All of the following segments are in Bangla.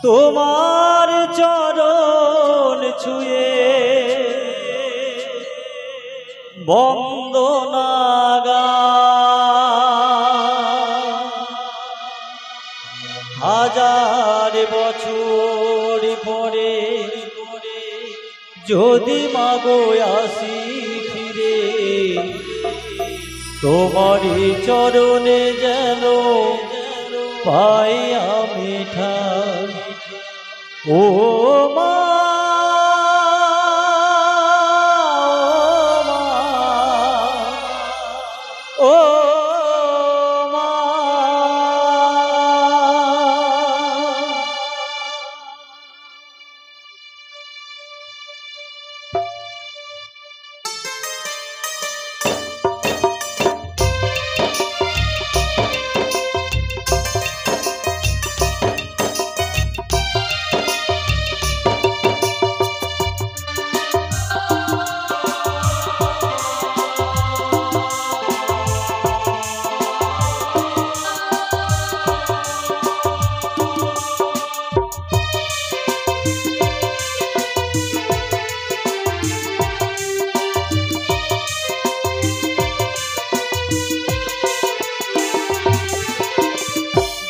তোমার চরণ ছুঁয়ে বন্দনা হাজার বছর পরে যদি মাগো আসি ফিরে তোমারই চরণে যেন পাই আমি ঠাই। ও মা ও মা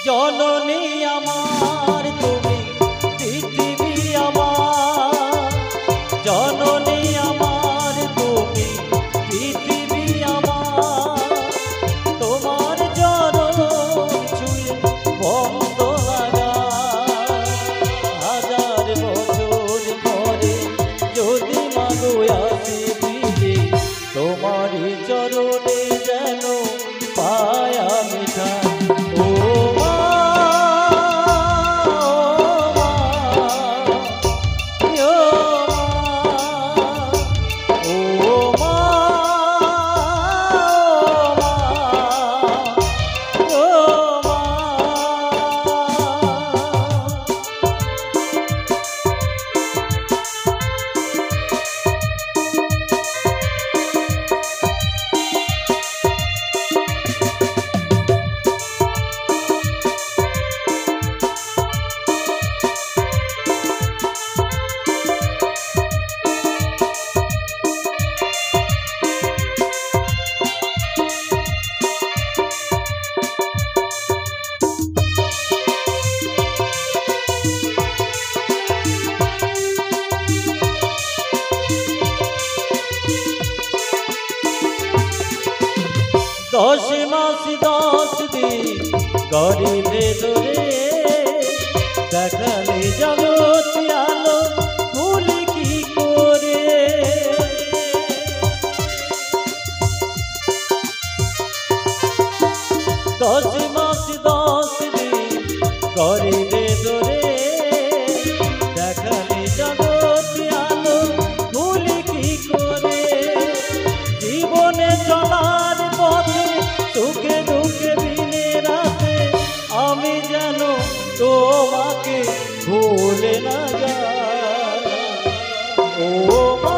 জননী আমার তুমি পৃথিবী আমার, জননী আমার তুমি পৃথিবী আমার, তোমার চরণ ছুঁয়ে বন্দনা হাজার বছর পরে যদি মাগো আসি ফিরে তোমারই চরণে যেন পাই আমি ঠাই। দশ মাস 10 দিন গরিবে ধরে দেখালে জগৎ আলো ভুলি কি করে। 10 মাস 10 দিন গরিবে ধরে দেখালে জগৎ আলো ভুলি কি করে। জীবনে চলার পথে সুখে দুঃখে দিনে রাতে আমি যেন তোমাকে ভুলে না যাই। ও মা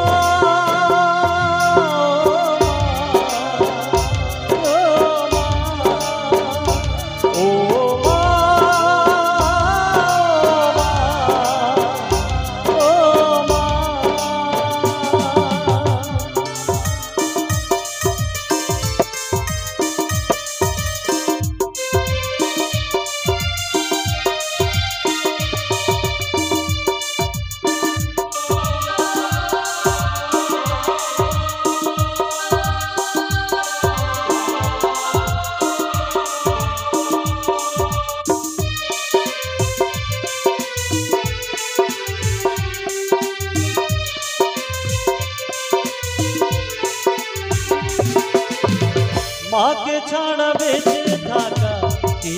মাকে ছাড়া বেঁচে থাকা কি